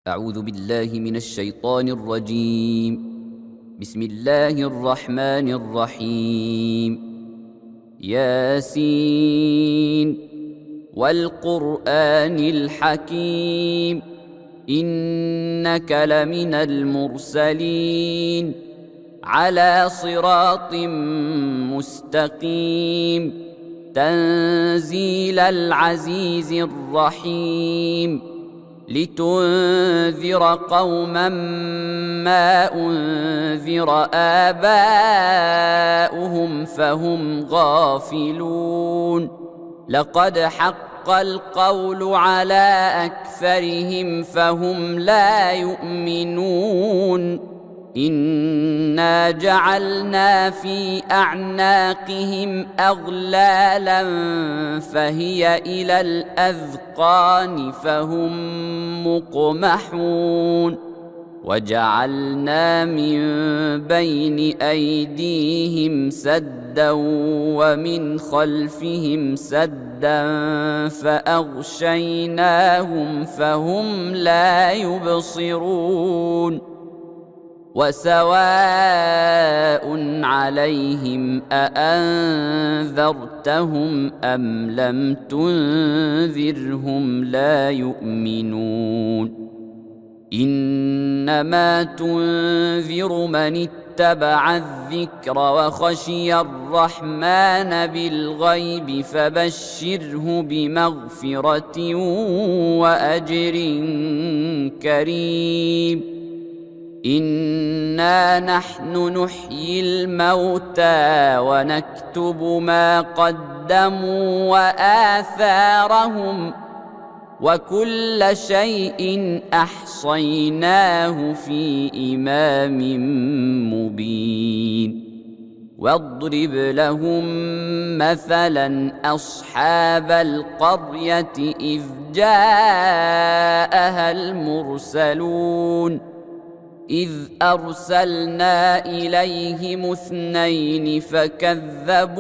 أعوذ بالله من الشيطان الرجيم. بسم الله الرحمن الرحيم. ياسين والقرآن الحكيم إنك لمن المرسلين على صراط مستقيم تنزيل العزيز الرحيم لتنذر قوما ما أنذر آباؤهم فهم غافلون لقد حق القول على أكثرهم فهم لا يؤمنون إنا جعلنا في أعناقهم أغلالا فهي إلى الأذقان فهم مقمحون وجعلنا من بين أيديهم سدا ومن خلفهم سدا فأغشيناهم فهم لا يبصرون وسواء عليهم أأنذرتهم أم لم تنذرهم لا يؤمنون إنما تنذر من اتبع الذكر وخشي الرحمن بالغيب فبشره بمغفرة وأجر كريم إنا نحن نحيي الموتى ونكتب ما قدموا وآثارهم وكل شيء أحصيناه في إمام مبين واضرب لهم مثلا أصحاب القرية إذ جاءها المرسلون إذ أرسلنا إليهم اثنين فكذبوهما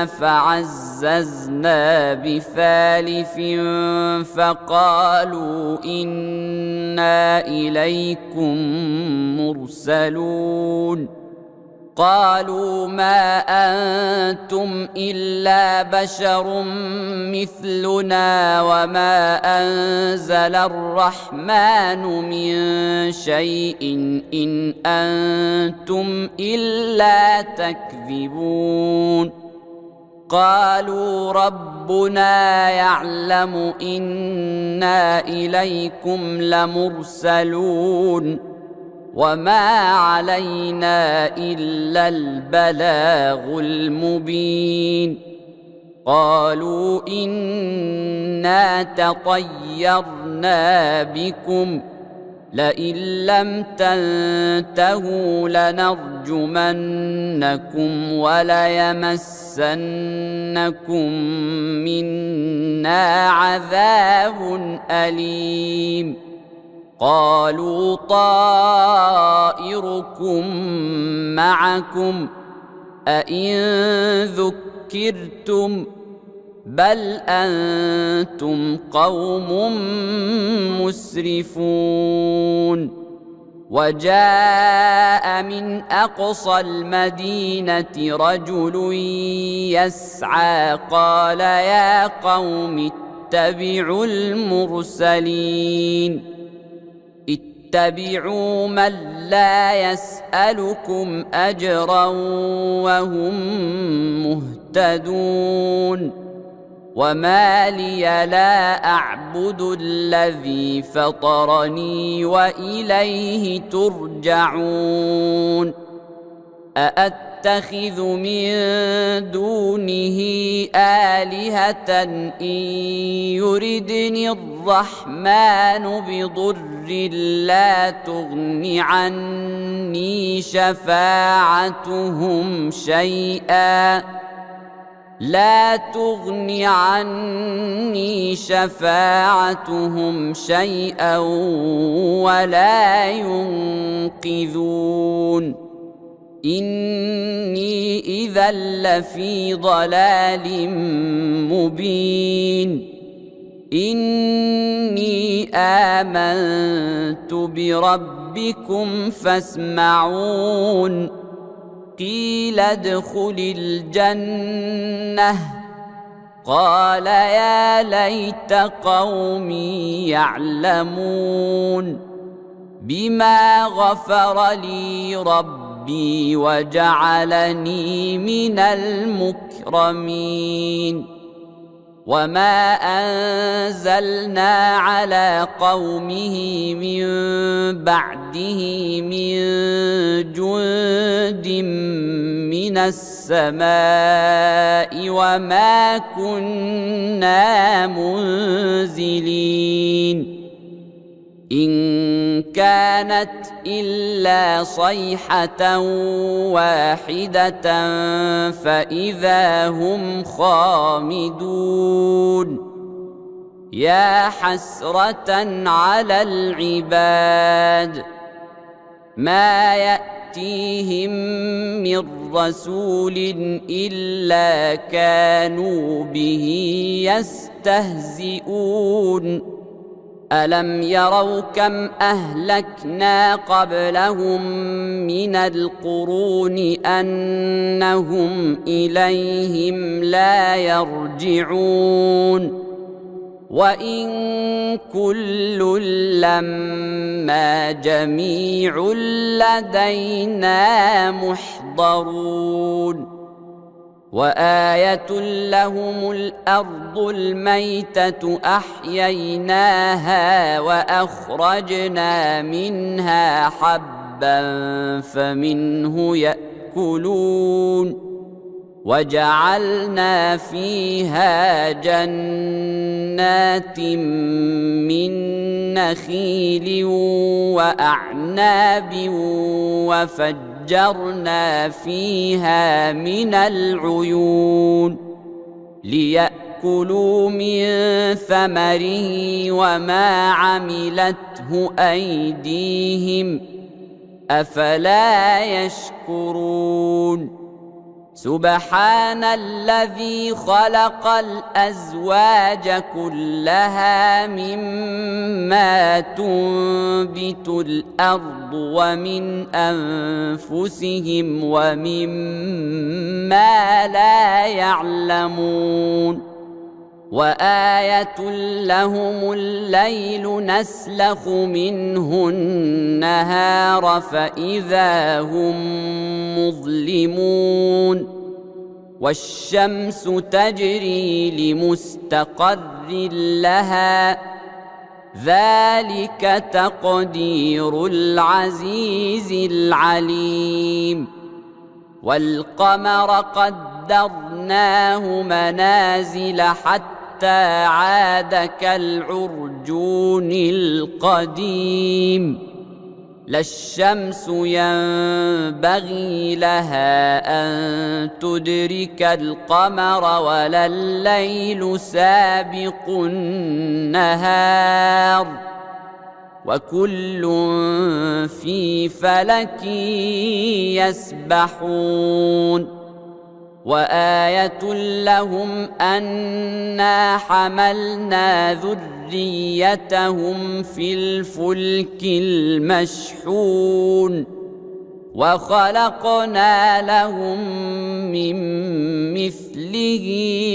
فعززنا بثالث فقالوا إنا إليكم مرسلون قالوا ما أنتم إلا بشر مثلنا وما أنزل الرحمن من شيء إن أنتم إلا تكذبون قالوا ربنا يعلم إنا إليكم لمرسلون وما علينا إلا البلاغ المبين قالوا إنا تطيرنا بكم لئن لم تنتهوا لنرجمنكم وليمسنكم منا عذاب أليم قالوا طائركم معكم أئن ذكرتم بل أنتم قوم مسرفون وجاء من أقصى المدينة رجل يسعى قال يا قوم اتبعوا المرسلين اتبعوا من لا يسألكم أجرا وهم مهتدون وما لي لا أعبد الذي فطرني وإليه ترجعون أأتخذ من دونه آلهة إن يردني الرحمن بضر لا تغن عني شفاعتهم شيئا ولا ينقذون إني إذا لفي ضلال مبين إني آمنت بربكم فاسمعون قيل ادخل الجنة قال يا ليت قومي يعلمون بما غفر لي ربي وجعلني من المكرمين وما أنزلنا على قومه من بعده من جند من السماء وما كنا منزلين إن كانت إلا صيحة واحدة فإذا هم خامدون يا حسرة على العباد ما يأتيهم من رسول إلا كانوا به يستهزئون ألم يروا كم أهلكنا قبلهم من القرون أنهم إليهم لا يرجعون وإن كل لما جميع لدينا محضرون وآية لهم الأرض الميتة أحييناها وأخرجنا منها حبا فمنه يأكلون وجعلنا فيها جنات من نخيل وأعناب وفجرنا فيها من العيون ليأكلوا من ثمره وما عملته أيديهم أفلا يشكرون سبحان الذي خلق الأزواج كلها مما تنبت الأرض ومن أنفسهم ومما لا يعلمون وآية لهم الليل نسلخ منه النهار فإذا هم مظلمون والشمس تجري لمستقر لها ذلك تقدير العزيز العليم والقمر قدرناه منازل حتى عاد كالعرجون القديم لا الشمس ينبغي لها أن تدرك القمر ولا الليل سابق النهار وكل في فلك يسبحون وآية لهم أنا حملنا ذريتهم في الفلك المشحون وخلقنا لهم من مثله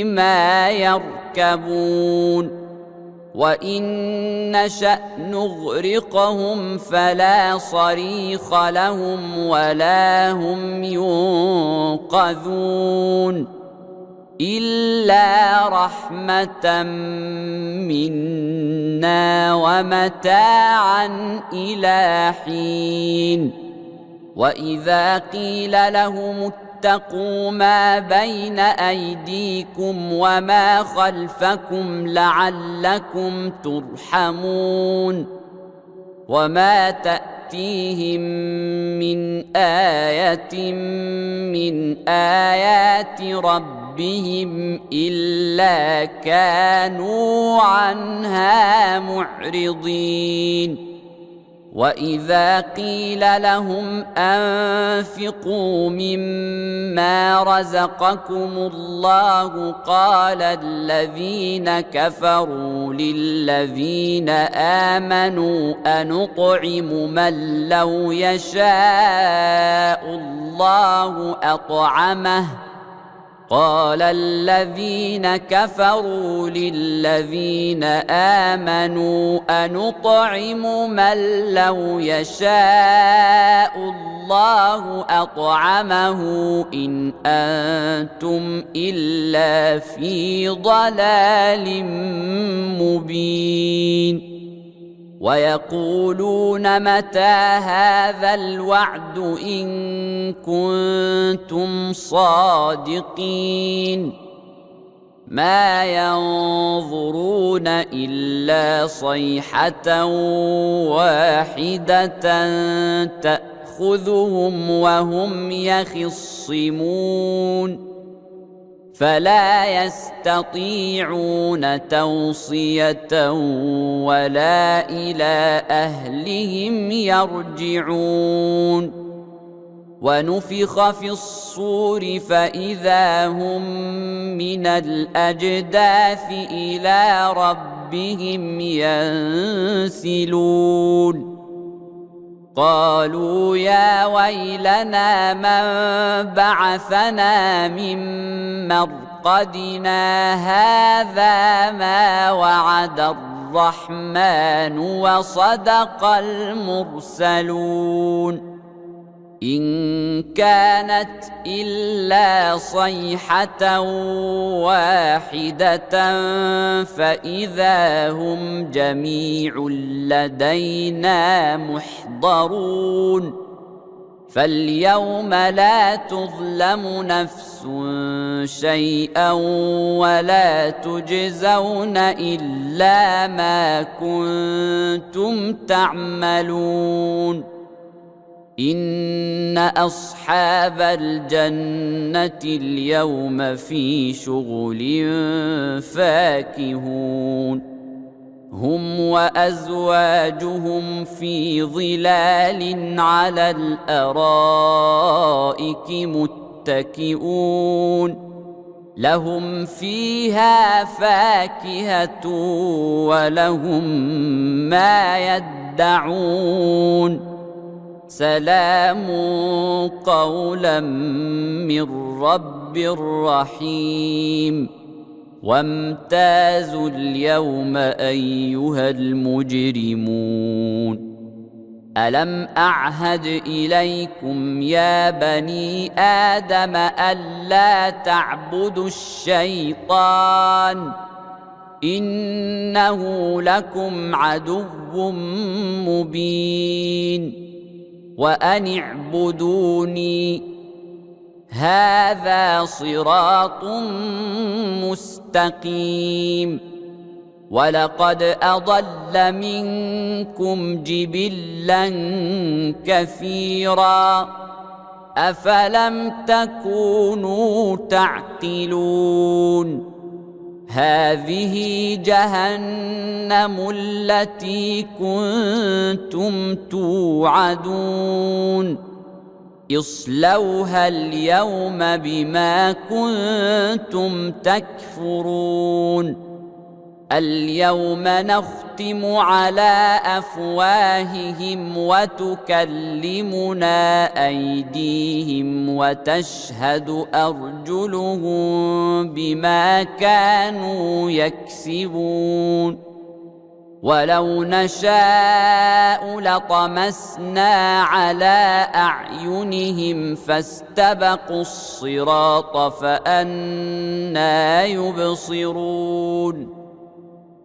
ما يركبون وإن نشأ نغرقهم فلا صريخ لهم ولا هم ينقذون إلا رحمة منا ومتاعا إلى حين وإذا قيل لهم اتقوا ما بين أيديكم وما خلفكم لعلكم ترحمون وما تأتيهم من آية من آيات ربهم إلا كانوا عنها معرضين وإذا قيل لهم أنفقوا مما رزقكم الله قال الذين كفروا للذين آمنوا أنطعم من لو يشاء الله أطعمه قال الذين كفروا للذين آمنوا أنطعم من لو يشاء الله أطعمه إن أنتم إلا في ضلال مبين ويقولون متى هذا الوعد إن كنتم صادقين ما ينظرون إلا صيحة واحدة تأخذهم وهم يخصمون فلا يستطيعون توصية ولا إلى أهلهم يرجعون ونفخ في الصور فإذا هم من الأجداث إلى ربهم ينسلون قالوا يا ويلنا من بعثنا من مرقدنا هذا ما وعد الرحمن وصدق المرسلون إن كانت إلا صيحة واحدة فإذا هم جميع لدينا محضرون فاليوم لا تظلم نفس شيئا ولا تجزون إلا ما كنتم تعملون إن أصحاب الجنة اليوم في شغل فاكهون هم وأزواجهم في ظلال على الأرائك متكئون لهم فيها فاكهة ولهم ما يدعون سلام قولا من رب رحيم وامتازوا اليوم أيها المجرمون ألم أعهد إليكم يا بني آدم ألا تعبدوا الشيطان إنه لكم عدو مبين وأن اعبدوني هذا صراط مستقيم ولقد أضل منكم جبلا كثيرا أفلم تكونوا تعقلون هذه جهنم التي كنتم توعدون اصلوها اليوم بما كنتم تكفرون اليوم نختم على أفواههم وتكلمنا أيديهم وتشهد أرجلهم بما كانوا يكسبون ولو نشاء لطمسنا على أعينهم فاستبقوا الصراط فأنى يبصرون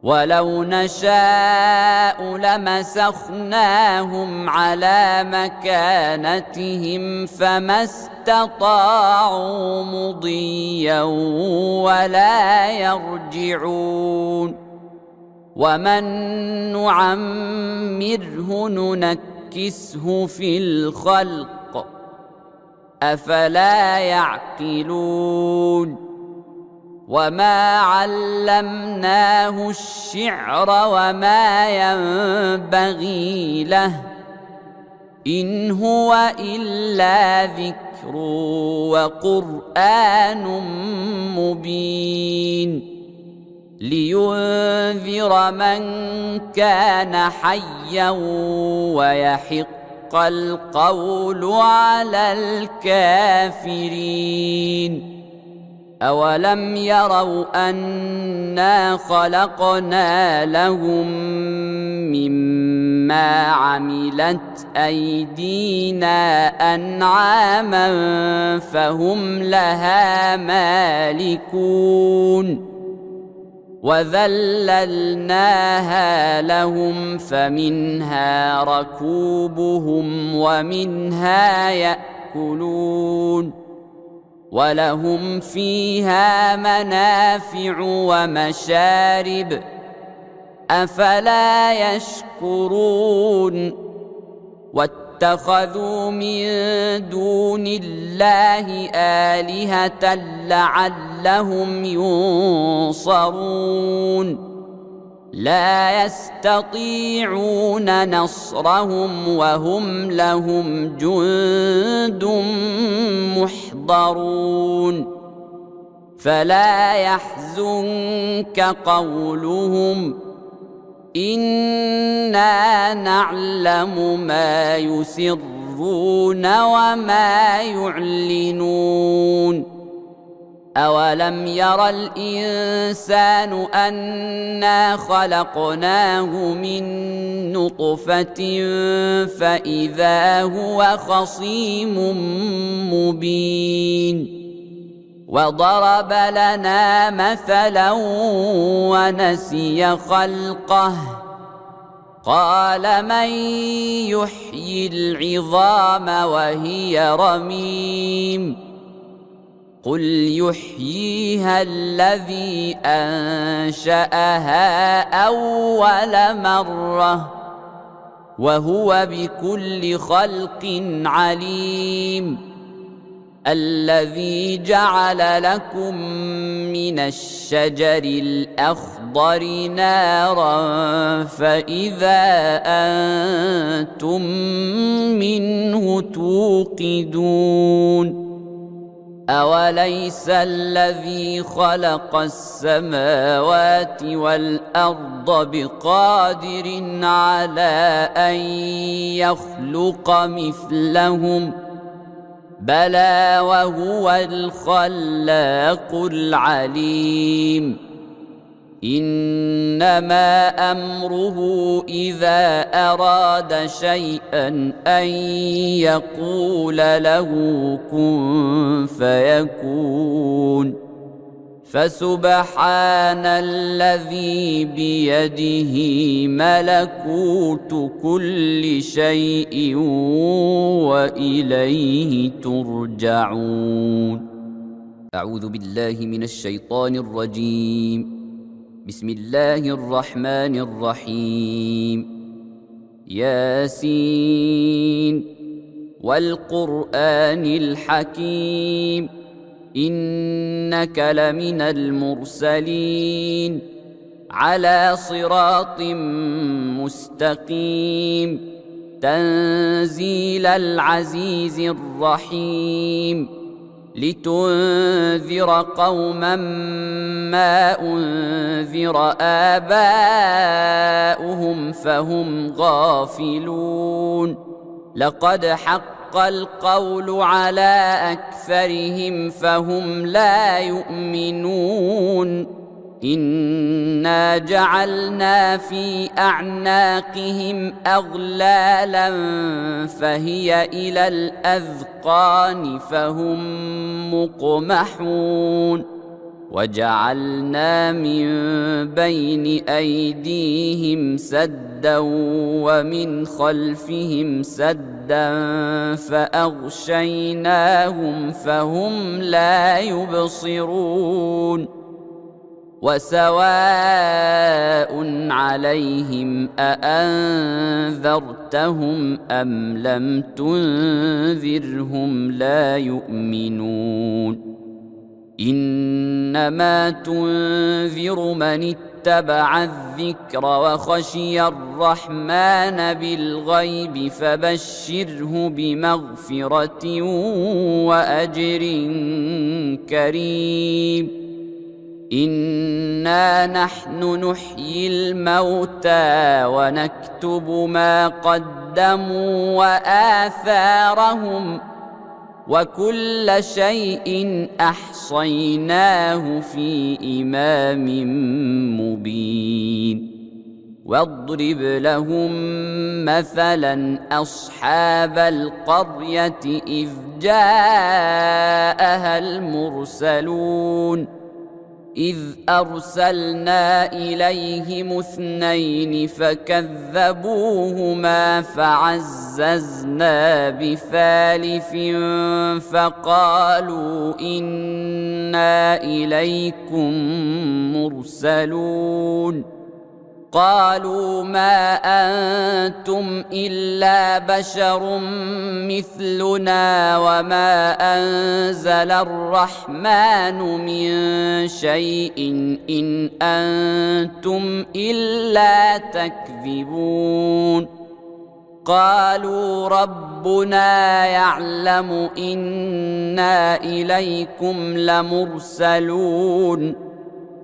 ولو نشاء لمسخناهم على مكانتهم فما استطاعوا مضيا ولا يرجعون ومن نعمره ننكسه في الخلق أفلا يعقلون وما علمناه الشعر وما ينبغي له إن هو إلا ذكر وقرآن مبين لينذر من كان حيا ويحق القول على الكافرين. أولم يروا أنا خلقنا لهم مما عملت أيدينا أنعاما فهم لها مالكون وذللناها لهم فمنها ركوبهم ومنها يأكلون ولهم فيها منافع ومشارب أفلا يشكرون واتخذوا من دون الله آلهة لعلهم ينصرون لا يستطيعون نصرهم وهم لهم جند محضرون فلا يحزنك قولهم إنا نعلم ما يسرون وما يعلنون أولم ير الإنسان أنا خلقناه من نطفة فإذا هو خصيم مبين وضرب لنا مثلا ونسي خلقه قال من يحيي العظام وهي رميم قل يحييها الذي أنشأها أول مرة وهو بكل خلق عليم الذي جعل لكم من الشجر الأخضر نارا فإذا أنتم منه توقدون أوليس الذي خلق السماوات والأرض بقادر على أن يخلق مثلهم بلى وهو الخلاق العليم إنما أمره إذا أراد شيئا أن يقول له كن فيكون فسبحان الذي بيده ملكوت كل شيء وإليه ترجعون. أعوذ بالله من الشيطان الرجيم. بسم الله الرحمن الرحيم. ياسين والقرآن الحكيم إنك لمن المرسلين على صراط مستقيم تنزيل العزيز الرحيم لتنذر قوما ما أنذر آباؤهم فهم غافلون لقد حق القول على أكثرهم فهم لا يؤمنون إنا جعلنا في أعناقهم أغلالا فهي إلى الأذقان فهم مقمحون وجعلنا من بين أيديهم سدا ومن خلفهم سدا فأغشيناهم فهم لا يبصرون وسواء عليهم أأنذرتهم أم لم تنذرهم لا يؤمنون إنما تنذر من اتبع الذكر وخشي الرحمن بالغيب فبشره بمغفرة وأجر كريم. إنا نحن نحيي الموتى ونكتب ما قدموا وآثارهم وكل شيء أحصيناه في إمام مبين. واضرب لهم مثلا أصحاب القرية إذ جاءها المرسلون إذ أرسلنا إليهم 2 فكذبوهما فعززنا بثالث فقالوا إنا إليكم مرسلون. قالوا ما أنتم إلا بشر مثلنا وما أنزل الرحمن من شيء إن أنتم إلا تكذبون. قالوا ربنا يعلم إنا إليكم لمرسلون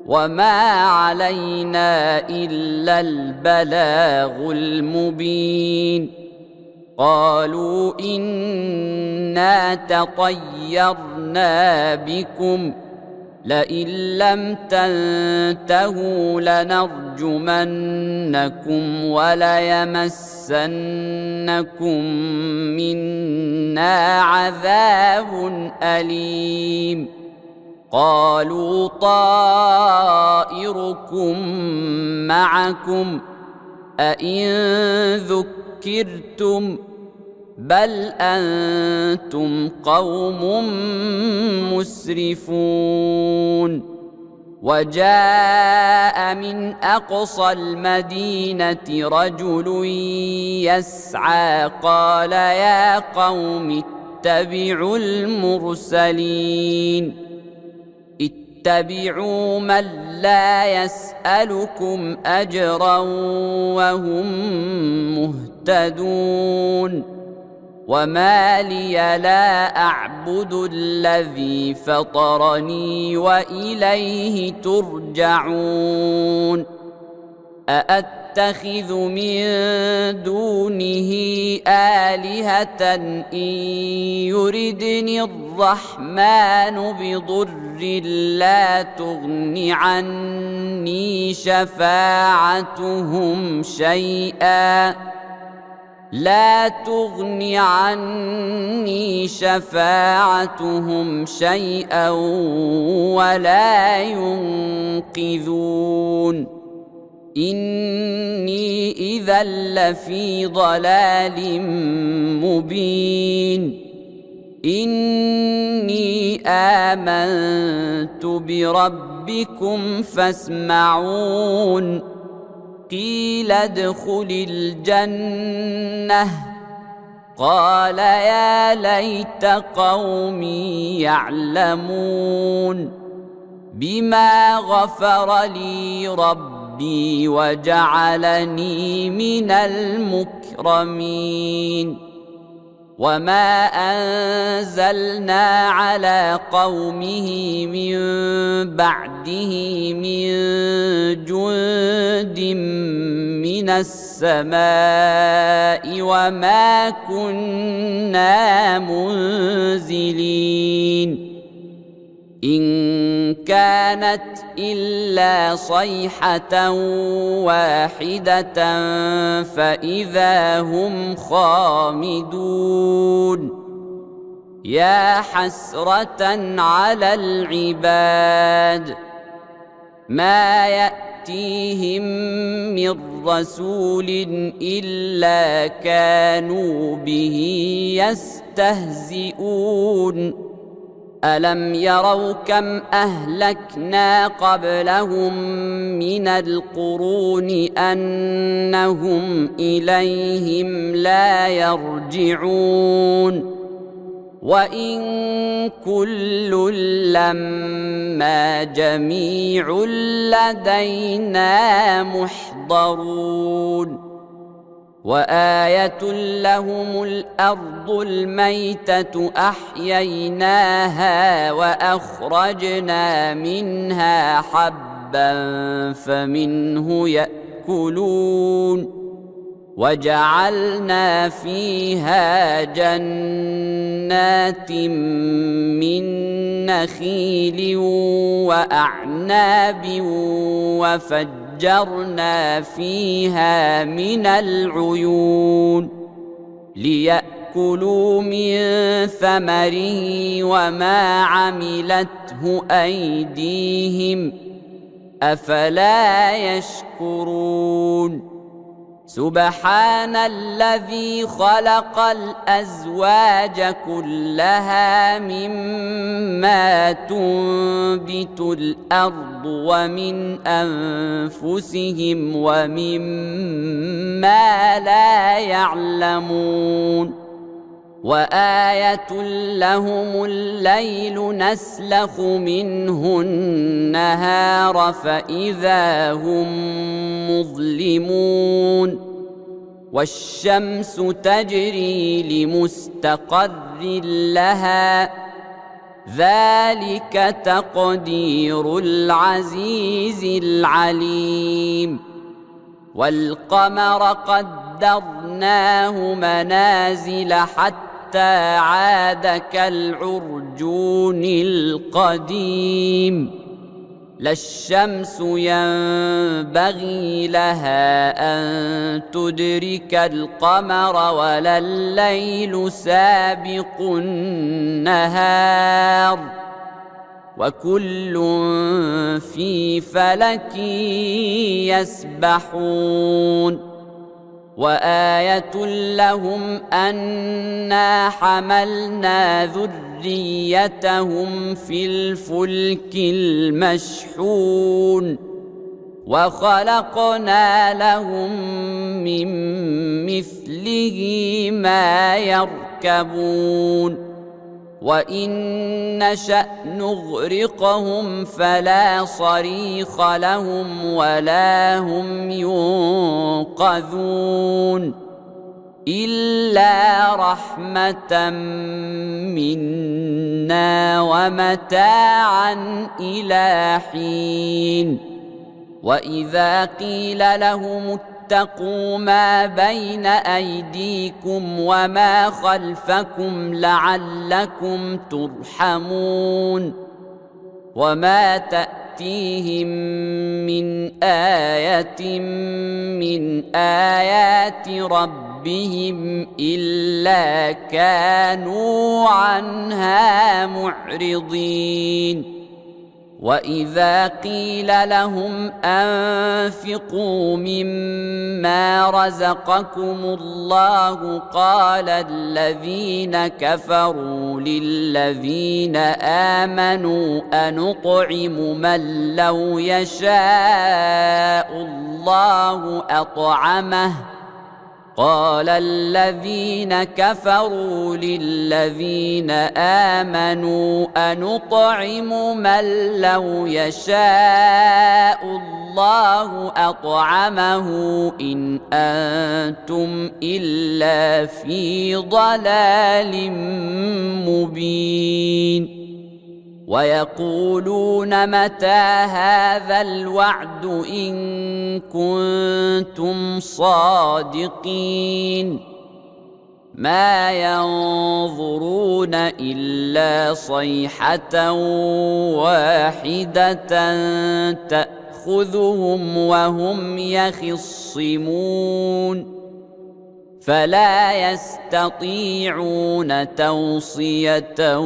وما علينا إلا البلاغ المبين. قالوا إنا تطيرنا بكم لئن لم تنتهوا لنرجمنكم وليمسنكم منا عذاب أليم. قالوا طائركم معكم أئن ذكرتم بل أنتم قوم مسرفون. وجاء من أقصى المدينة رجل يسعى قال يا قوم اتبعوا المرسلين اتبعوا من لا يسألكم أجرا وهم مهتدون. وما لي لا أعبد الذي فطرني وإليه ترجعون. أأتخذ من دونه آلهة إن يردني الرحمن بضر لا تغن عني شفاعتهم شيئا ولا ينقذون. إني إذا لفي ضلال مبين. إني آمنت بربكم فاسمعون. قيل ادخل الجنة قال يا ليت قومي يعلمون بما غفر لي ربي وجعلني من المكرمين. وما أنزلنا على قومه من بعده من جند من السماء وما كنا منزلين. إن كانت إلا صيحة واحدة فإذا هم خامدون. يا حسرة على العباد ما يأتيهم من رسول إلا كانوا به يستهزئون. ألم يروا كم أهلكنا قبلهم من القرون أنهم إليهم لا يرجعون. وإن كل لما جميع لدينا محضرون وآية لهم الأرض الميتة أحييناها وأخرجنا منها حبا فمنه يأكلون وجعلنا فيها جنات من نخيل وأعناب وفجرنا فيها من العيون ليأكلوا من ثمره وما عملته أيديهم أفلا يشكرون سبحان الذي خلق الأزواج كلها مما تنبت الأرض ومن أنفسهم ومما لا يعلمون وآية لهم الليل نسلخ منه النهار فإذا هم مظلمون والشمس تجري لمستقر لها ذلك تقدير العزيز العليم والقمر قدرناه منازل حتى عاد كالعرجون القديم لا الشمس ينبغي لها أن تدرك القمر ولا الليل سابق النهار وكل في فلك يسبحون وآية لهم أنا حملنا ذريتهم في الفلك المشحون وخلقنا لهم من مثله ما يركبون وإن نشأ نغرقهم فلا صريخ لهم ولا هم ينقذون إلا رحمة منا ومتاعا إلى حين وإذا قيل لهم اتقوا ما بين أيديكم وما خلفكم لعلكم ترحمون وما تأتيهم من آية من آيات ربهم إلا كانوا عنها معرضين وإذا قيل لهم أنفقوا مما رزقكم الله قال الذين كفروا للذين آمنوا أنطعم من لو يشاء الله أطعمه قال الذين كفروا للذين آمنوا أنطعم من لو يشاء الله أطعمه إن أنتم إلا في ضلال مبين ويقولون متى هذا الوعد إن كنتم صادقين ما ينظرون إلا صيحة واحدة تأخذهم وهم يخصمون فلا يستطيعون توصية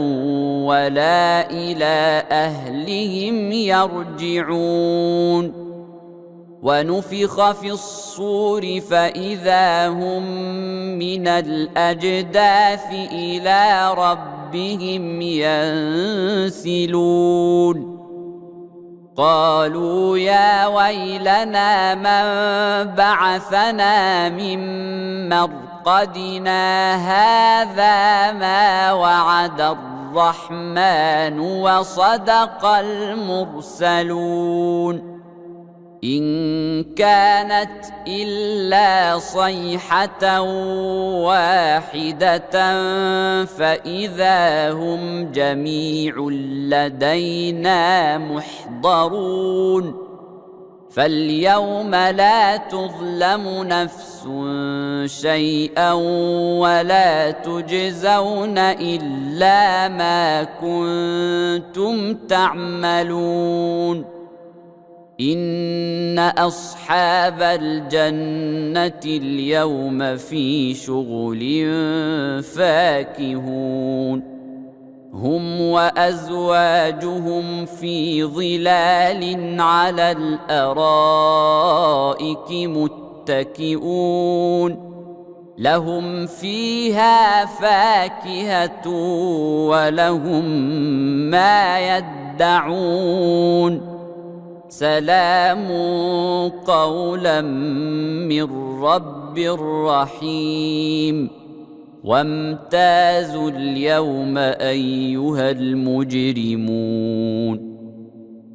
ولا إلى أهلهم يرجعون ونفخ في الصور فإذا هم من الأجداث إلى ربهم ينسلون قالوا يا ويلنا من بعثنا من مرقدنا هذا ما وعد الرحمن وصدق المرسلون إن كانت إلا صيحة واحدة فإذا هم جميع لدينا محضرون فاليوم لا تظلم نفس شيئا ولا تجزون إلا ما كنتم تعملون إن أصحاب الجنة اليوم في شغل فاكهون هم وأزواجهم في ظلال على الأرائك متكئون لهم فيها فاكهة ولهم ما يدعون سلام قولا من رب رحيم وامتازوا اليوم أيها المجرمون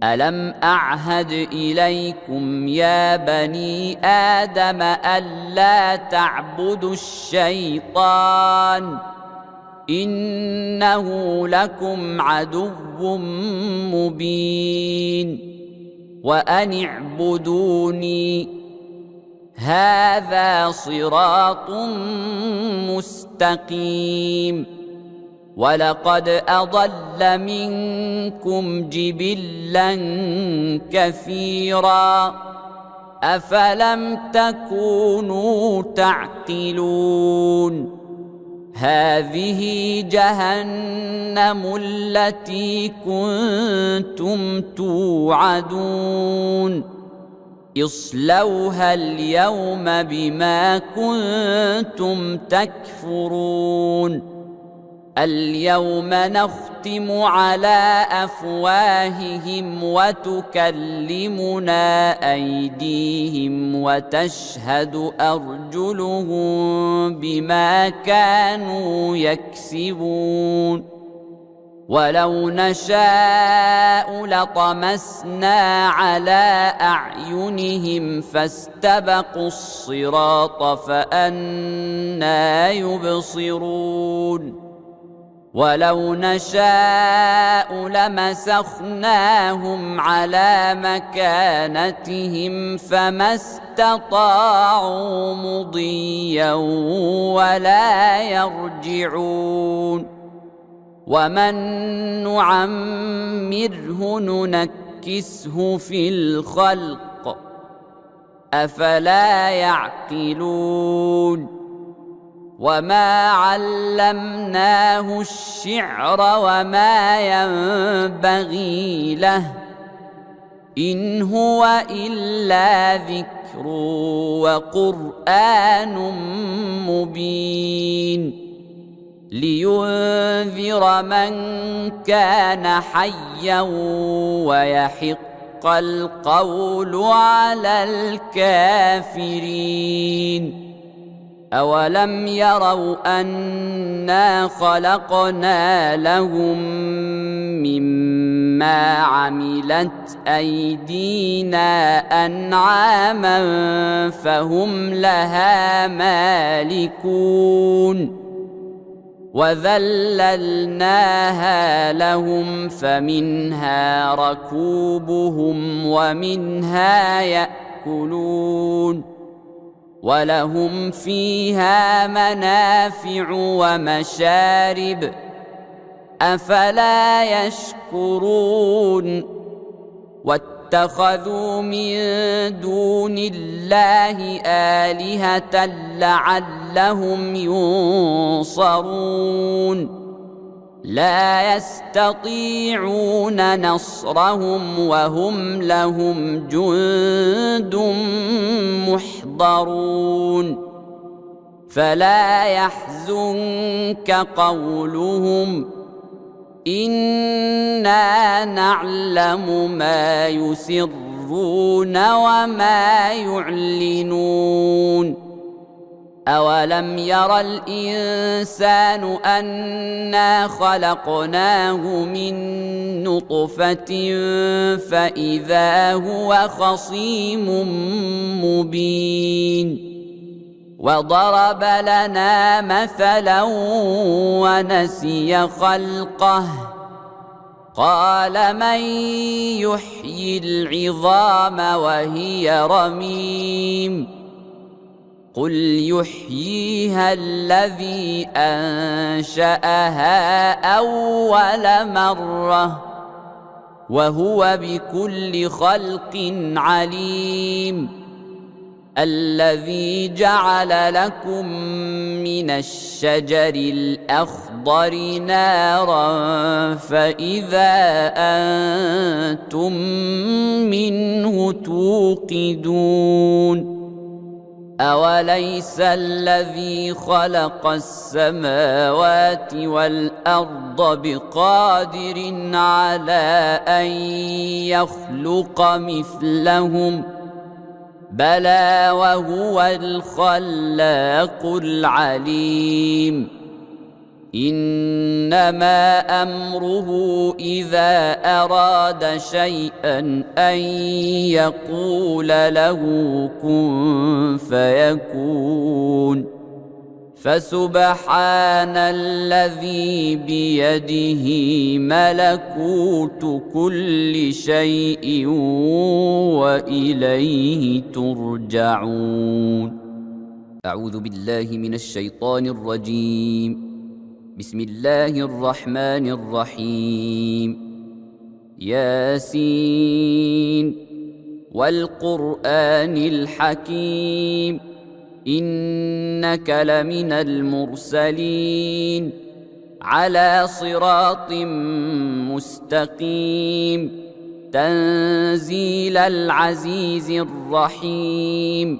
ألم أعهد إليكم يا بني آدم ألا تعبدوا الشيطان إنه لكم عدو مبين وأن اعبدوني هذا صراط مستقيم ولقد أضل منكم جبلا كثيرا أفلم تكونوا تعقلون هذه جهنم التي كنتم توعدون اصلوها اليوم بما كنتم تكفرون اليوم نختم على أفواههم وتكلمنا أيديهم وتشهد أرجلهم بما كانوا يكسبون ولو نشاء لطمسنا على أعينهم فاستبقوا الصراط فأنى يبصرون ولو نشاء لمسخناهم على مكانتهم فما استطاعوا مضيا ولا يرجعون ومن نعمره ننكسه في الخلق أفلا يعقلون وما علمناه الشعر وما ينبغي له إن هو إلا ذكر وقرآن مبين لينذر من كان حيا ويحق القول على الكافرين أولم يروا أنا خلقنا لهم مما عملت أيدينا أنعاما فهم لها مالكون وذللناها لهم فمنها ركوبهم ومنها يأكلون ولهم فيها منافع ومشارب أفلا يشكرون واتخذوا من دون الله آلهة لعلهم ينصرون لا يستطيعون نصرهم وهم لهم جند محضرون فلا يحزنك قولهم إنا نعلم ما يسرون وما يعلنون أولم ير الإنسان أنا خلقناه من نطفة فإذا هو خصيم مبين وضرب لنا مثلا ونسي خلقه قال من يحيي العظام وهي رميم قل يحييها الذي أنشأها أول مرة وهو بكل خلق عليم الذي جعل لكم من الشجر الأخضر نارا فإذا أنتم منه توقدون أوليس الذي خلق السماوات والأرض بقادر على أن يخلق مثلهم بلى وهو الخلاق العليم إنما أمره إذا أراد شيئا أن يقول له كن فيكون فسبحان الذي بيده ملكوت كل شيء وإليه ترجعون. أعوذ بالله من الشيطان الرجيم. بسم الله الرحمن الرحيم. ياسين والقرآن الحكيم إنك لمن المرسلين على صراط مستقيم تنزيل العزيز الرحيم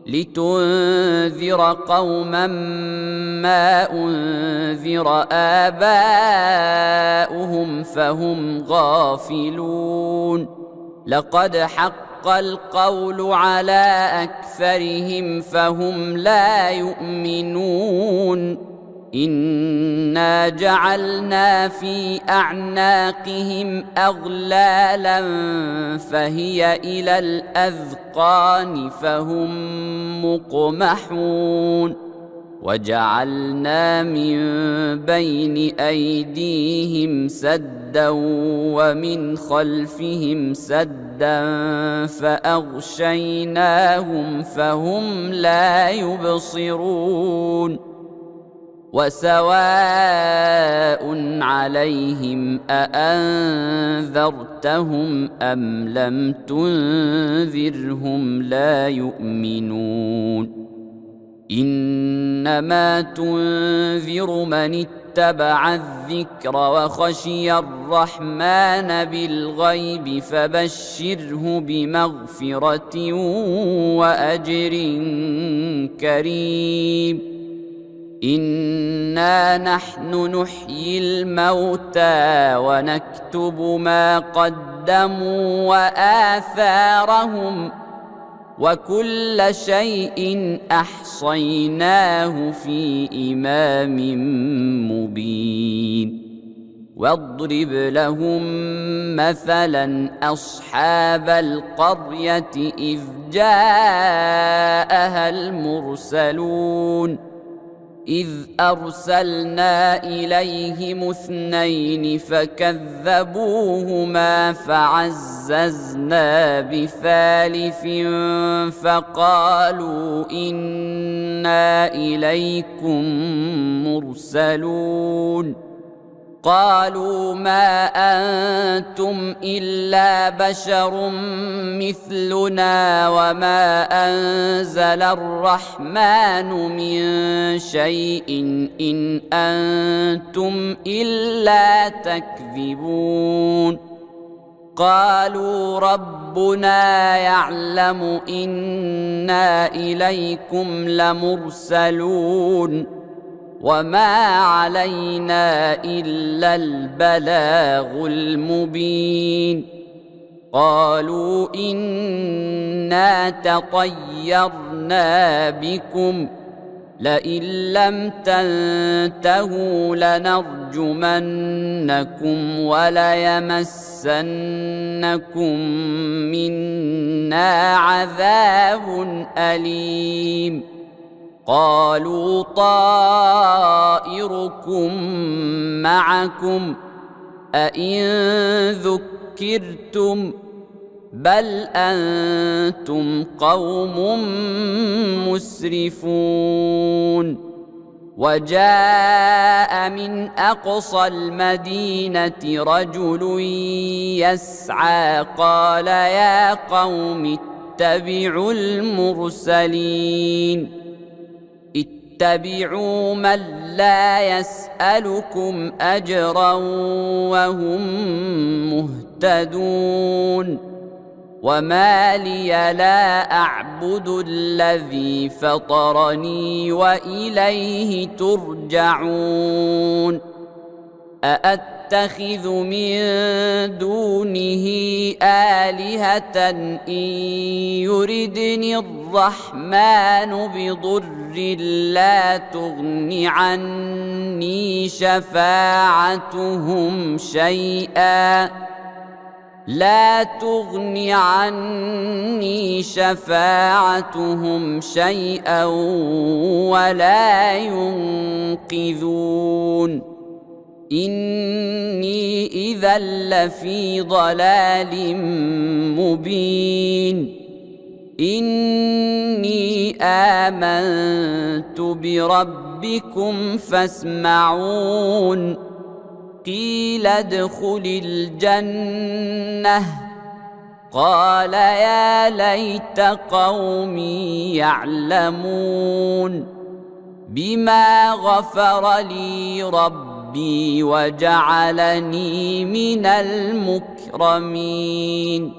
لتنذر قوما ما أنذر آباؤهم فهم غافلون لقد حق القول على أكثرهم فهم لا يؤمنون إنا جعلنا في أعناقهم أغلالا فهي إلى الأذقان فهم مقمحون وجعلنا من بين أيديهم سدا ومن خلفهم سدا فأغشيناهم فهم لا يبصرون وسواء عليهم أأنذرتهم أم لم تنذرهم لا يؤمنون إنما تنذر من اتبع الذكر وخشي الرحمن بالغيب فبشره بمغفرة وأجر كريم إنا نحن نحيي الموتى ونكتب ما قدموا وآثارهم وكل شيء أحصيناه في إمام مبين واضرب لهم مثلا أصحاب القرية إذ جاءها المرسلون إذ أرسلنا إليهم 2 فكذبوهما فعززنا بثالث فقالوا إنا إليكم مرسلون قالوا ما أنتم إلا بشر مثلنا وما أنزل الرحمن من شيء إن أنتم إلا تكذبون قالوا ربنا يعلم إنا إليكم لمرسلون وما علينا إلا البلاغ المبين. قالوا إنا تطيرنا بكم لئن لم تنتهوا لنرجمنكم وليمسنكم منا عذاب أليم. قالوا طائركم معكم أئن ذكرتم بل أنتم قوم مسرفون. وجاء من أقصى المدينة رجل يسعى قال يا قوم اتبعوا المرسلين اتبعوا من لا يسألكم أجرا وهم مهتدون. وما لي لا أعبد الذي فطرني وإليه ترجعون. أأتخذ من دونه آلهة إن يردني الرحمن بضر لا تغن عني شفاعتهم شيئا ولا ينقذون. إني إذا لفي ضلال مبين. إني آمنت بربكم فاسمعون. قيل ادخل الجنة قال يا ليت قومي يعلمون بما غفر لي ربي وجعلني من المكرمين.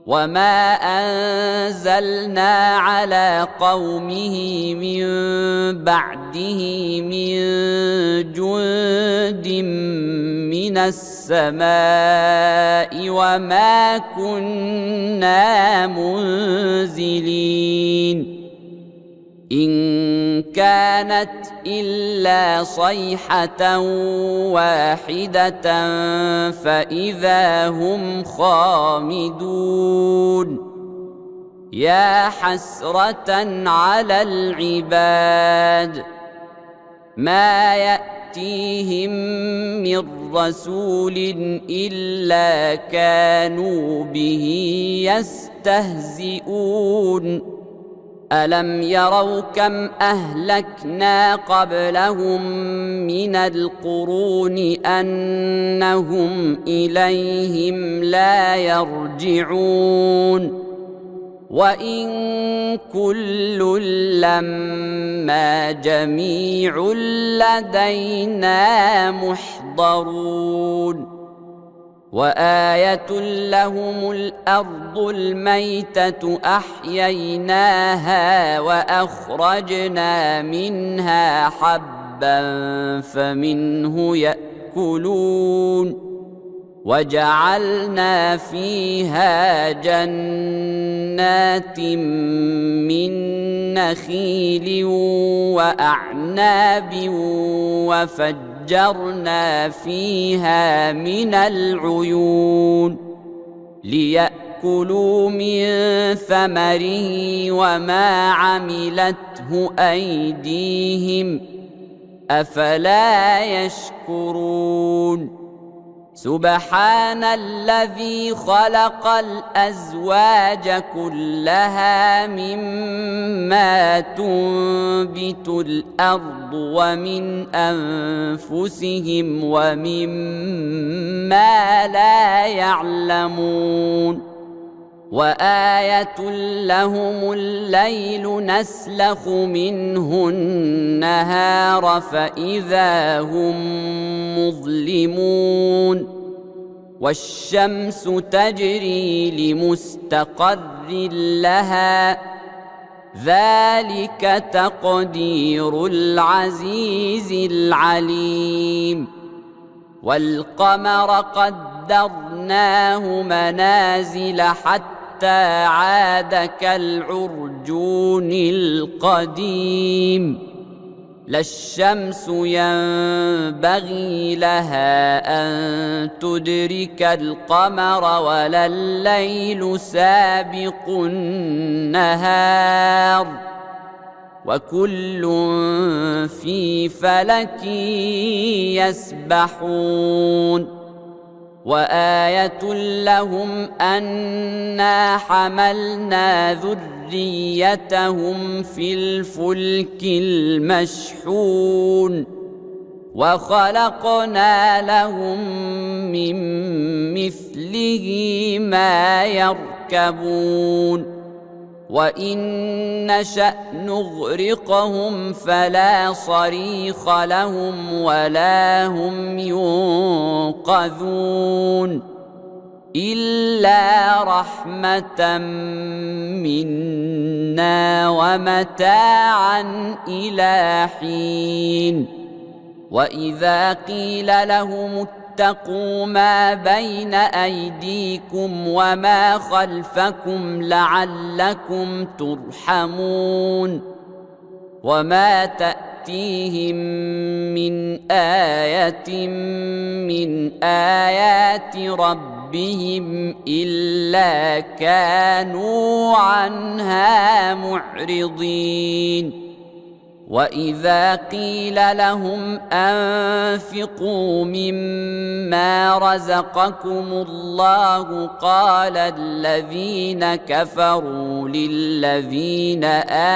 وما أنزلنا على قومه من بعده من جند من السماء وما كنا منزلين. إن كانت إلا صيحة واحدة فإذا هم خامدون. يا حسرة على العباد ما يأتيهم من رسول إلا كانوا به يستهزئون. ألم يروا كم أهلكنا قبلهم من القرون أنهم إليهم لا يرجعون. وإن كل لما جميع لدينا محضرون. وآية لهم الأرض الميتة أحييناها وأخرجنا منها حبا فمنه يأكلون. وجعلنا فيها جنات من نخيل وأعناب وفجرنا فيها من العيون ليأكلوا من ثمره وما عملته أيديهم أفلا يشكرون. سبحان الذي خلق الأزواج كلها مما تنبت الأرض ومن أنفسهم ومما لا يعلمون. وآية لهم الليل نسلخ منه النهار فإذا هم مظلمون. والشمس تجري لمستقر لها ذلك تقدير العزيز العليم. والقمر قدرناه منازل حتى عاد كالعرجون القديم. لا الشمس ينبغي لها أن تدرك القمر ولا الليل سابق النهار وكل في فلك يسبحون. وآية لهم أنا حملنا ذريتهم في الفلك المشحون وخلقنا لهم من مثله ما يركبون. وإن نشأ نغرقهم فلا صريخ لهم ولا هم ينقذون إلا رحمة منا ومتاعا إلى حين. وإذا قيل لهم اتقوا ما بين أيديكم وما خلفكم لعلكم ترحمون وما تأتيهم من آية من آيات ربهم إلا كانوا عنها معرضين. وإذا قيل لهم أنفقوا مما رزقكم الله قال الذين كفروا للذين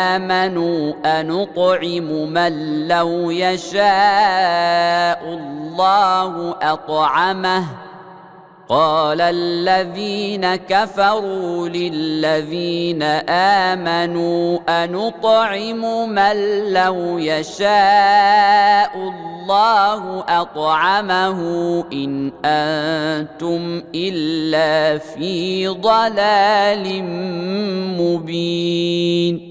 آمنوا أنطعم من لو يشاء الله أطعمه قال الذين كفروا للذين آمنوا أنطعم من لو يشاء الله أطعمه إن أنتم إلا في ضلال مبين.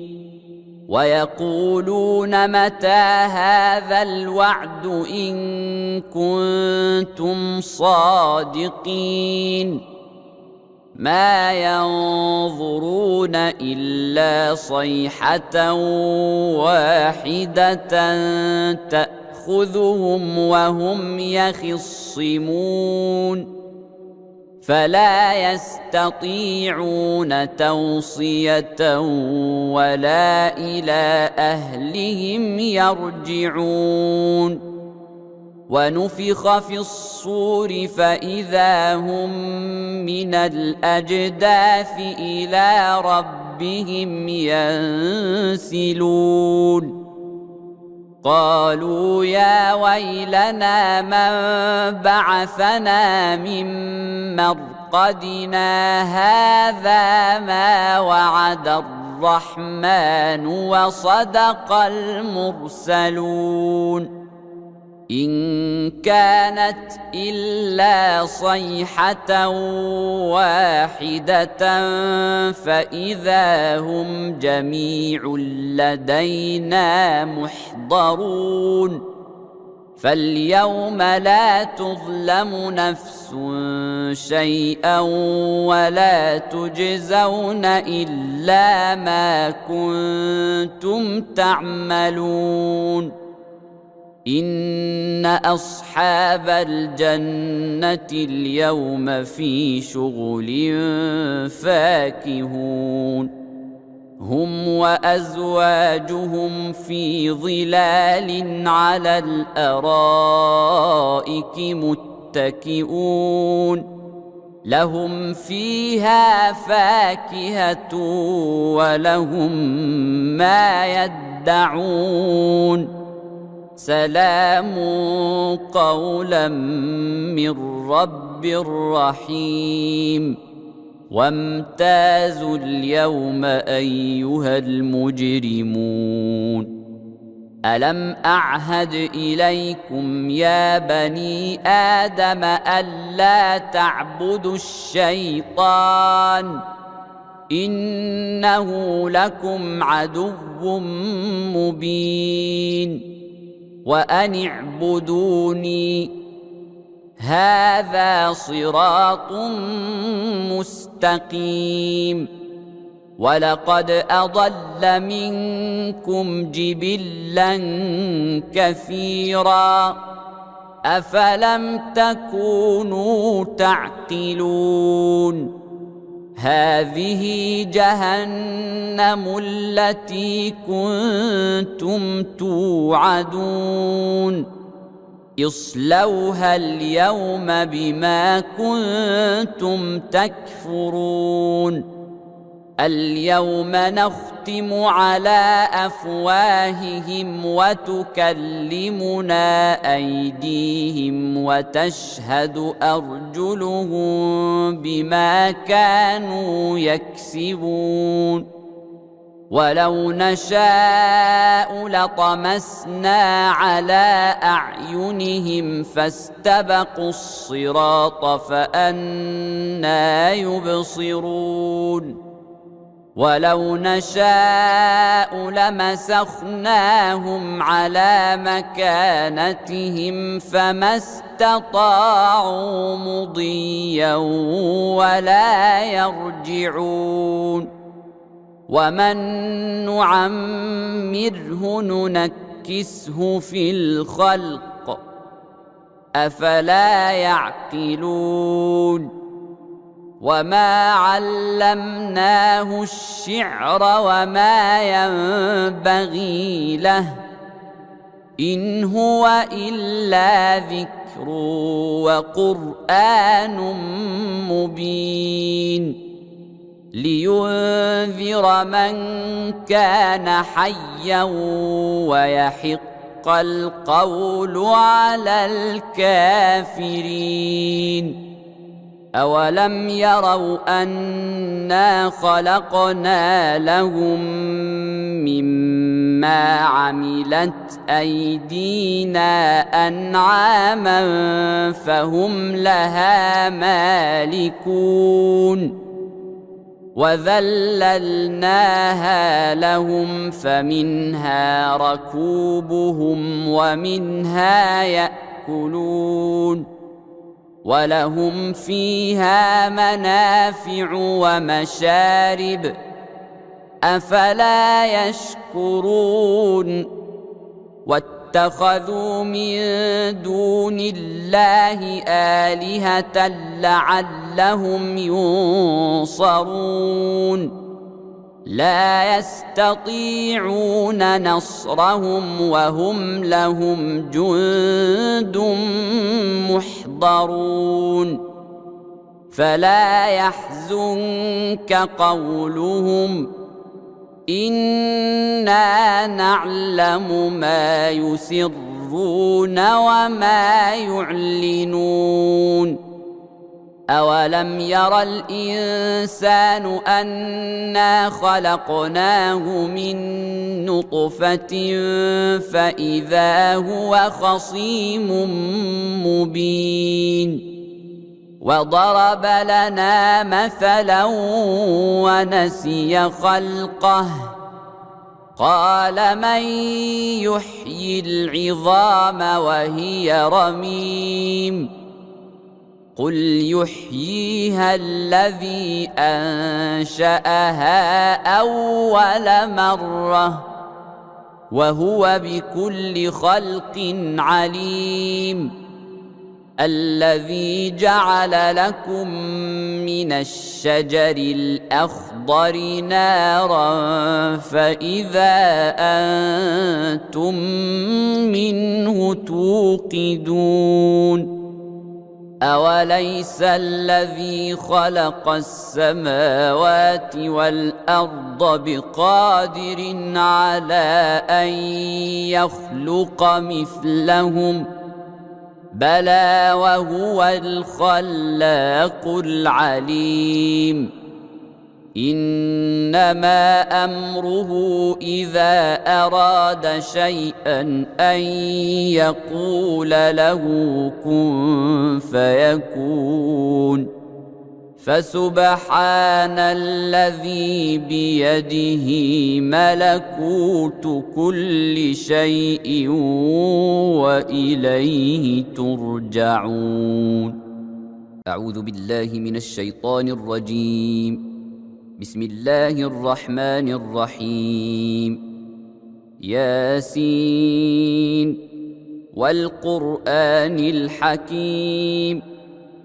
ويقولون متى هذا الوعد إن كنتم صادقين ما ينظرون إلا صيحة واحدة تأخذهم وهم يخصمون فلا يستطيعون توصية ولا إلى أهلهم يرجعون. ونفخ في الصور فإذا هم من الأجداث إلى ربهم ينسلون قالوا يا ويلنا من بعثنا من مرقدنا هذا ما وعد الرحمن وصدق المرسلون إن كانت إلا صيحة واحدة فإذا هم جميع لدينا محضرون فاليوم لا تظلم نفس شيئا ولا تجزون إلا ما كنتم تعملون إن أصحاب الجنة اليوم في شغل فاكهون هم وأزواجهم في ظلال على الأرائك متكئون لهم فيها فاكهة ولهم ما يدعون سلام قولا من رب رحيم وامتازوا اليوم أيها المجرمون ألم أعهد إليكم يا بني آدم ألا تعبدوا الشيطان إنه لكم عدو مبين وأن اعبدوني هذا صراط مستقيم ولقد أضل منكم جبلا كثيرا أفلم تكونوا تعقلون هذه جهنم التي كنتم توعدون اصلوها اليوم بما كنتم تكفرون اليوم نختم على أفواههم وتكلمنا أيديهم وتشهد أرجلهم بما كانوا يكسبون ولو نشاء لطمسنا على أعينهم فاستبقوا الصراط فأنى يبصرون ولو نشاء لمسخناهم على مكانتهم فما استطاعوا مضيا ولا يرجعون ومن نعمره ننكسه في الخلق أفلا يعقلون وما علمناه الشعر وما ينبغي له إن هو إلا ذكر وقرآن مبين لينذر من كان حيا ويحق القول على الكافرين أولم يروا أنا خلقنا لهم مما عملت أيدينا أنعاما فهم لها مالكون وذللناها لهم فمنها ركوبهم ومنها يأكلون ولهم فيها منافع ومشارب أفلا يشكرون واتخذوا من دون الله آلهة لعلهم ينصرون لا يستطيعون نصرهم وهم لهم جند محضرون فلا يحزنك قولهم إنا نعلم ما يسرون وما يعلنون أولم ير الإنسان أنا خلقناه من نطفة فإذا هو خصيم مبين وضرب لنا مثلا ونسي خلقه قال من يحيي العظام وهي رميم قل يحييها الذي أنشأها أول مرة وهو بكل خلق عليم الذي جعل لكم من الشجر الأخضر نارا فإذا أنتم منه توقدون أوليس الذي خلق السماوات والأرض بقادر على أن يخلق مثلهم بلى وهو الخلاق العليم إنما أمره إذا أراد شيئا أن يقول له كن فيكون فسبحان الذي بيده ملكوت كل شيء وإليه ترجعون. أعوذ بالله من الشيطان الرجيم. بسم الله الرحمن الرحيم. ياسين والقرآن الحكيم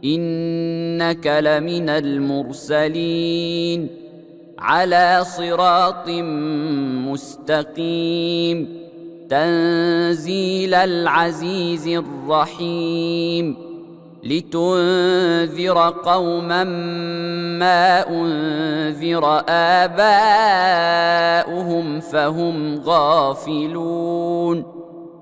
إنك لمن المرسلين على صراط مستقيم تنزيل العزيز الرحيم لتنذر قوما ما أنذر آباؤهم فهم غافلون.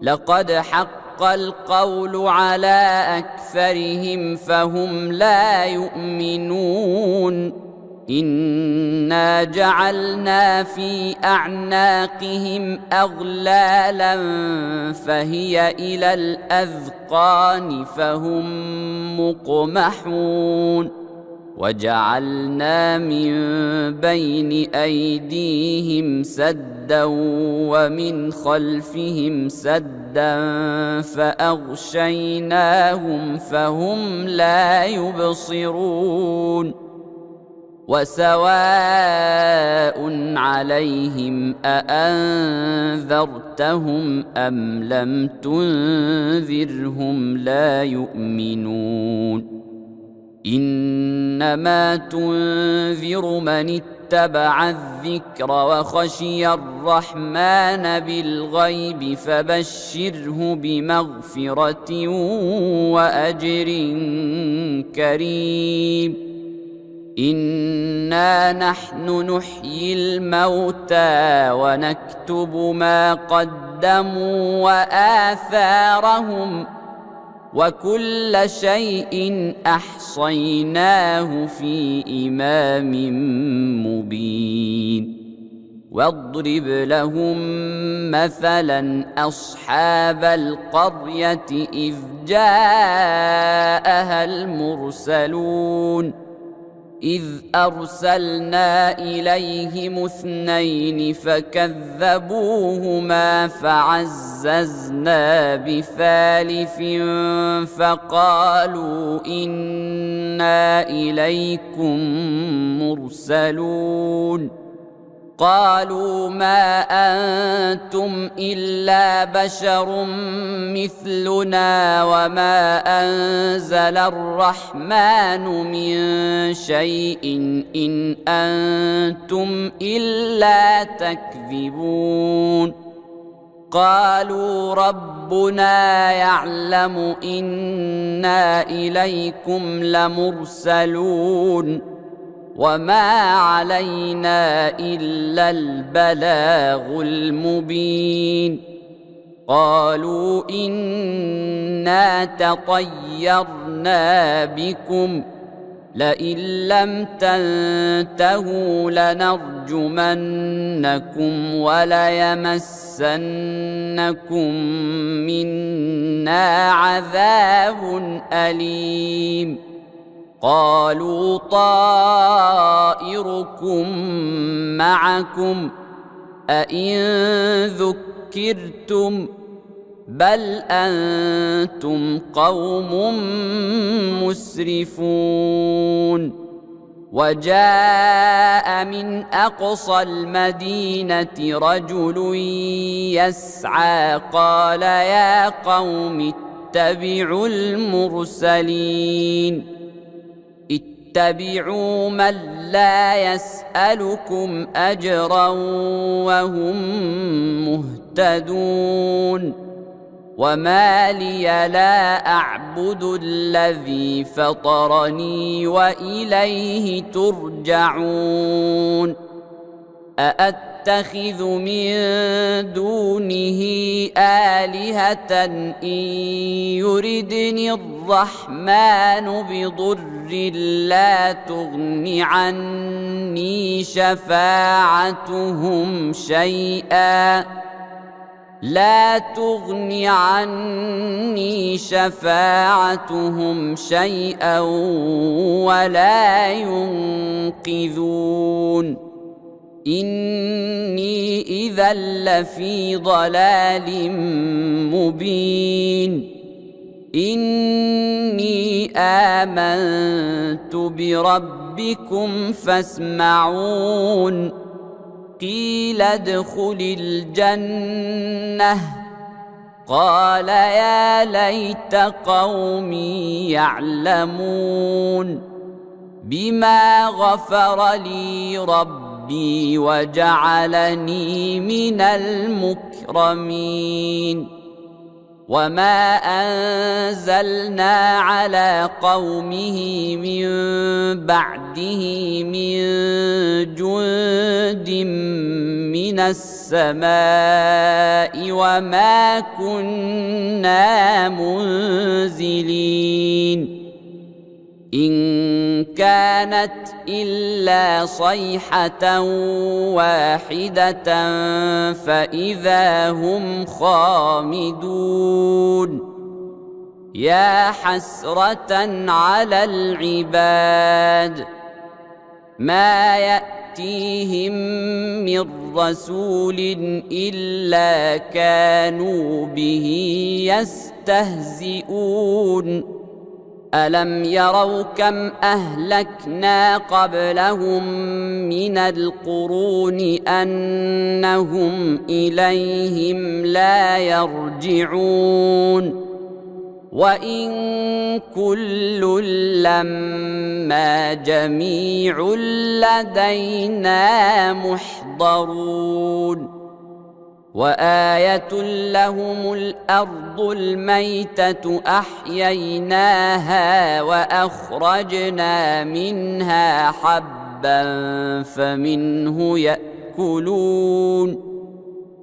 لقد حق القول على أكثرهم فهم لا يؤمنون. إنا جعلنا في أعناقهم أغلالا فهي إلى الأذقان فهم مقمحون. وجعلنا من بين أيديهم سدا ومن خلفهم سدا فأغشيناهم فهم لا يبصرون. وسواء عليهم أأنذرتهم أم لم تنذرهم لا يؤمنون. إنما تنذر من اتبع الذكر وخشي الرحمن بالغيب فبشره بمغفرة وأجر كريم. إنا نحن نحيي الموتى ونكتب ما قدموا وآثارهم وكل شيء أحصيناه في إمام مبين. واضرب لهم مثلا أصحاب القرية إذ جاءها المرسلون إذ أرسلنا إليهم 2 فكذبوهما فعززنا بثالث فقالوا إنا إليكم مرسلون. قالوا ما أنتم إلا بشر مثلنا وما أنزل الرحمن من شيء إن أنتم إلا تكذبون. قالوا ربنا يعلم إنا إليكم لمرسلون وما علينا إلا البلاغ المبين. قالوا إنا تطيرنا بكم لئن لم تنتهوا لنرجمنكم وليمسنكم منا عذاب أليم. قالوا طائركم معكم أئن ذكرتم بل أنتم قوم مسرفون. وجاء من أقصى المدينة رجل يسعى قال يا قوم اتبعوا المرسلين اتبعوا من لا يسألكم أجرا وهم مهتدون. وما لي لا أعبد الذي فطرني وإليه ترجعون. أأتخذ من دونه آلهة إن يردني الرحمن بضر لا تغن عني شفاعتهم شيئا لا تغن عني شفاعتهم شيئا ولا ينقذون إني إذا لفي ضلال مبين إني آمنت بربكم فاسمعون قيل ادخل الجنة قال يا ليت قومي يعلمون بما غفر لي ربي وجعلني من المكرمين وما أنزلنا على قومه من بعده من جند من السماء وما كنا منزلين إن كانت إلا صيحة واحدة فإذا هم خامدون يا حسرة على العباد ما يأتيهم من رسول إلا كانوا به يستهزئون ألم يروا كم أهلكنا قبلهم من القرون أنهم إليهم لا يرجعون وإن كل لما جميع لدينا محضرون وآية لهم الأرض الميتة أحييناها وأخرجنا منها حبا فمنه يأكلون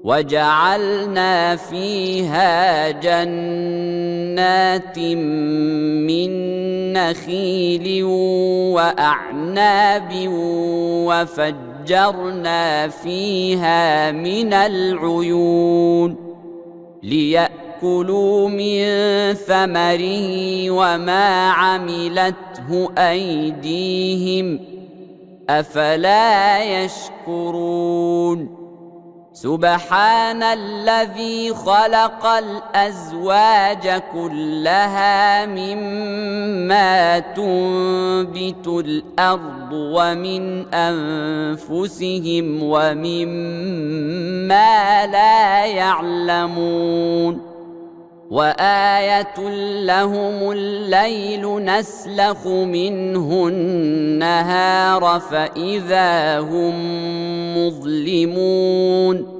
وجعلنا فيها جنات من نخيل وأعناب وفجرنا فيها من العيون ليأكلوا من ثمره وما عملته أيديهم أفلا يشكرون سبحان الذي خلق الأزواج كلها مما تنبت الأرض ومن أنفسهم ومما لا يعلمون وآية لهم الليل نسلخ منه النهار فإذا هم مظلمون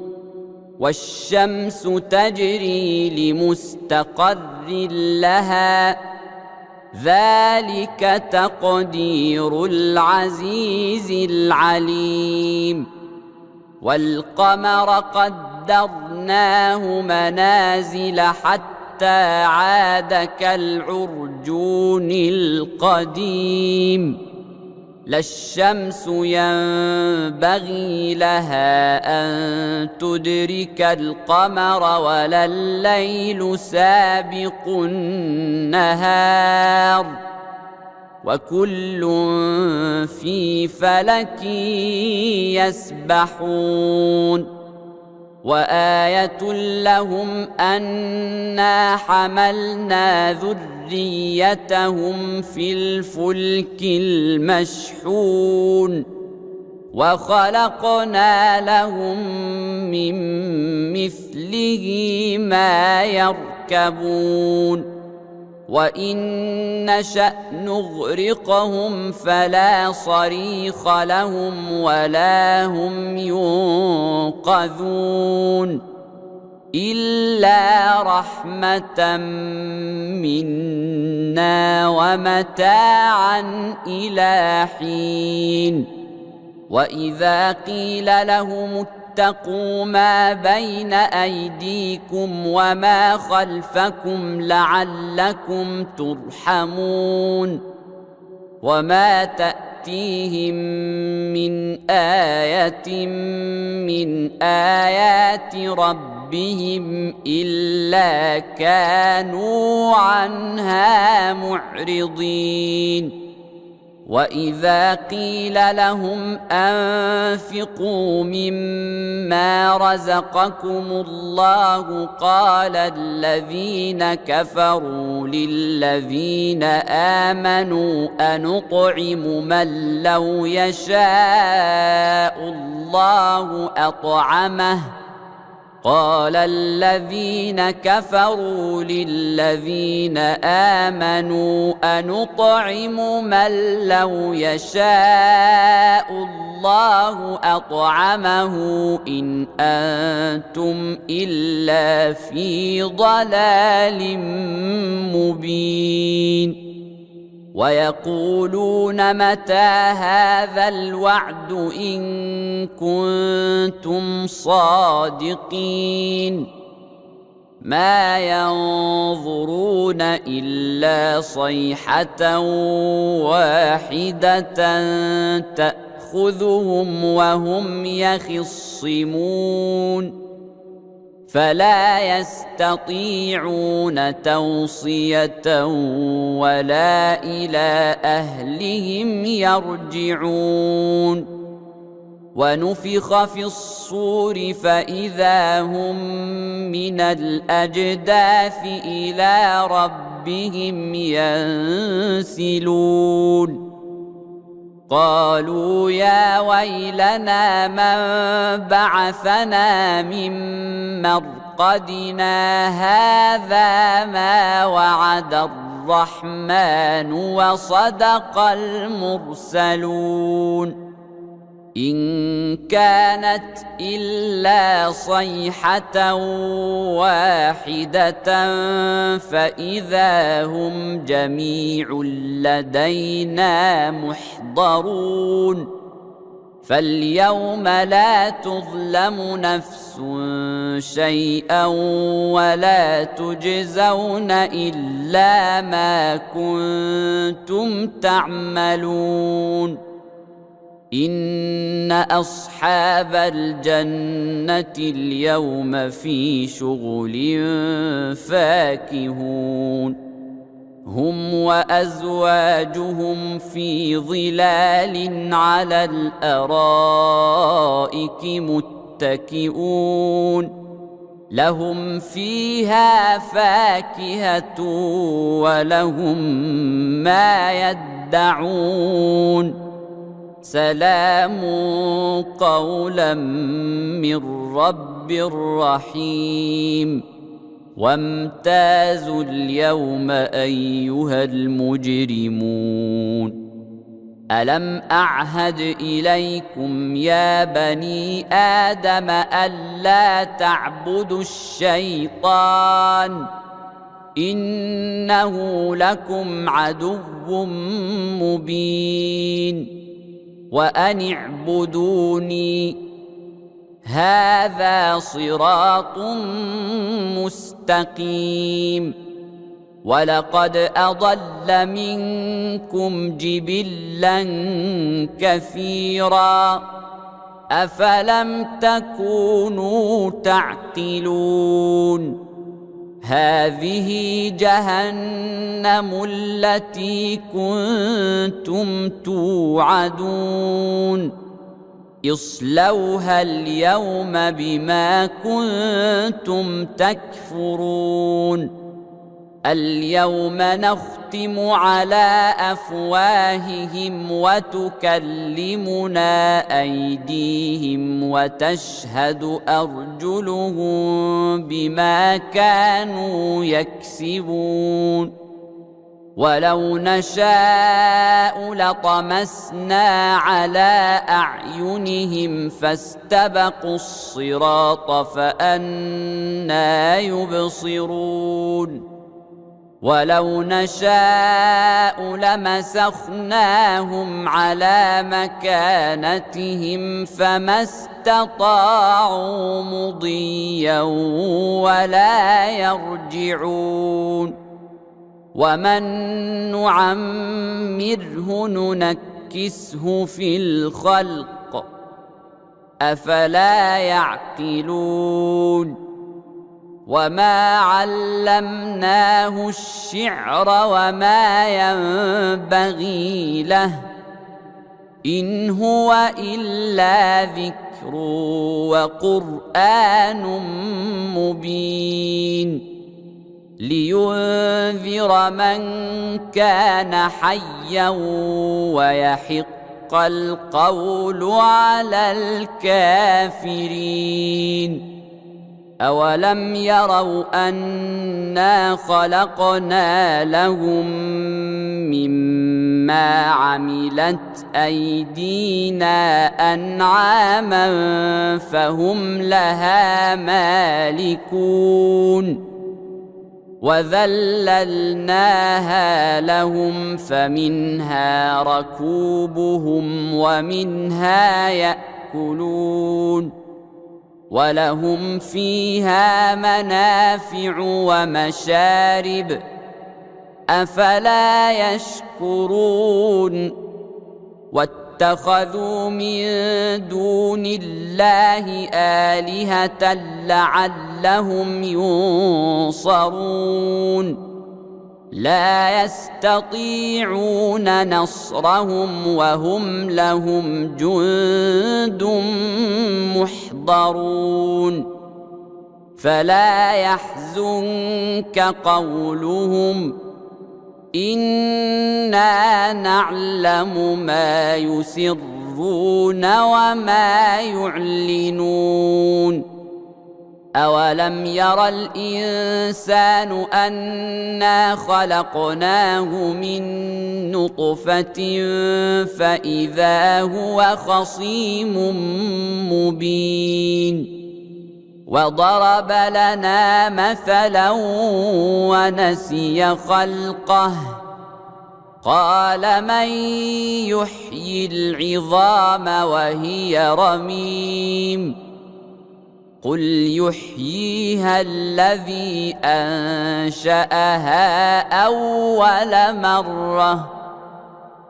والشمس تجري لمستقر لها ذلك تقدير العزيز العليم والقمر قدرناه منازل حتى عاد كالعرجون القديم لا الشمس ينبغي لها أن تدرك القمر ولا الليل سابق النهار وكل في فلك يسبحون وآية لهم أنا حملنا ذريتهم في الفلك المشحون وخلقنا لهم من مثله ما يركبون وإن نشأ نغرقهم فلا صريخ لهم ولا هم ينقذون إلا رحمة منا ومتاعا إلى حين وإذا قيل لهم اتقوا ما بين أيديكم وما خلفكم لعلكم ترحمون وما تأتون تأتيهم من آية من آيات ربهم إلا كانوا عنها معرضين. وإذا قيل لهم أنفقوا مما رزقكم الله قال الذين كفروا للذين آمنوا أنطعم من لو يشاء الله أطعمه قال الذين كفروا للذين آمنوا أنطعم من لو يشاء الله أطعمه إن أنتم إلا في ضلال مبين. ويقولون متى هذا الوعد إن كنتم صادقين ما ينظرون إلا صيحة واحدة تأخذهم وهم يخصمون فلا يستطيعون توصية ولا إلى أهلهم يرجعون. ونفخ في الصور فإذا هم من الأجداث إلى ربهم ينسلون. قالوا يا ويلنا من بعثنا من مرقدنا هذا ما وعد الرحمن وصدق المرسلون إن كانت إلا صيحة واحدة فإذا هم جميع لدينا محضرون. فاليوم لا تظلم نفس شيئا ولا تجزون إلا ما كنتم تعملون. إن أصحاب الجنة اليوم في شغل فاكهون هم وأزواجهم في ظلال على الأرائك متكئون لهم فيها فاكهة ولهم ما يدعون سلام قولا من رب رحيم. وامتازوا اليوم أيها المجرمون ألم أعهد إليكم يا بني آدم ألا تعبدوا الشيطان إنه لكم عدو مبين وأن اعبدوني هذا صراط مستقيم. ولقد أضل منكم جبلا كثيرا أفلم تكونوا تعقلون. هذه جهنم التي كنتم توعدون اصلوها اليوم بما كنتم تكفرون. اليوم نختم على أفواههم وتكلمنا أيديهم وتشهد أرجلهم بما كانوا يكسبون. ولو نشاء لطمسنا على أعينهم فاستبقوا الصراط فأنى يبصرون. ولو نشاء لمسخناهم على مكانتهم فما استطاعوا مضيا ولا يرجعون. ومن نعمره ننكسه في الخلق أفلا يعقلون وما علمناه الشعر وما ينبغي له إن هو إلا ذكر وقرآن مبين لينذر من كان حيا ويحق القول على الكافرين أولم يروا أنا خلقنا لهم مما عملت أيدينا أنعاما فهم لها مالكون وذللناها لهم فمنها ركوبهم ومنها يأكلون ولهم فيها منافع ومشارب أفلا يشكرون واتخذوا من دون الله آلهة لعلهم ينصرون لا يستطيعون نصرهم وهم لهم جند محضرون فلا يحزنك قولهم إنا نعلم ما يسرون وما يعلنون أولم ير الإنسان أنا خلقناه من نطفة فإذا هو خصيم مبين وضرب لنا مثلا ونسي خلقه قال من يحيي العظام وهي رميم قل يحييها الذي أنشأها أول مرة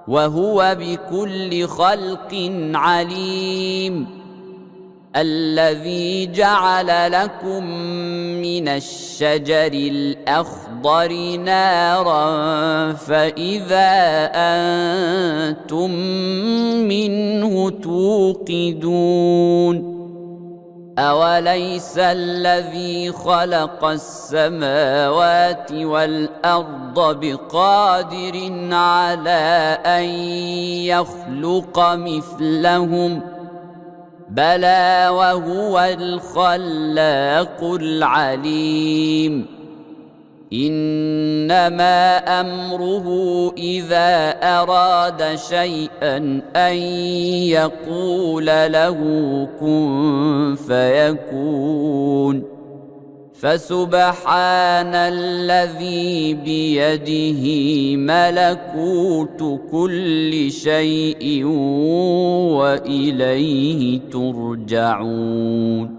وهو بكل خلق عليم الذي جعل لكم من الشجر الأخضر نارا فإذا أنتم منه توقدون أوليس الذي خلق السماوات والأرض بقادر على أن يخلق مثلهم بلى وهو الخلاق العليم إنما أمره إذا أراد شيئا أن يقول له كن فيكون فسبحان الذي بيده ملكوت كل شيء وإليه ترجعون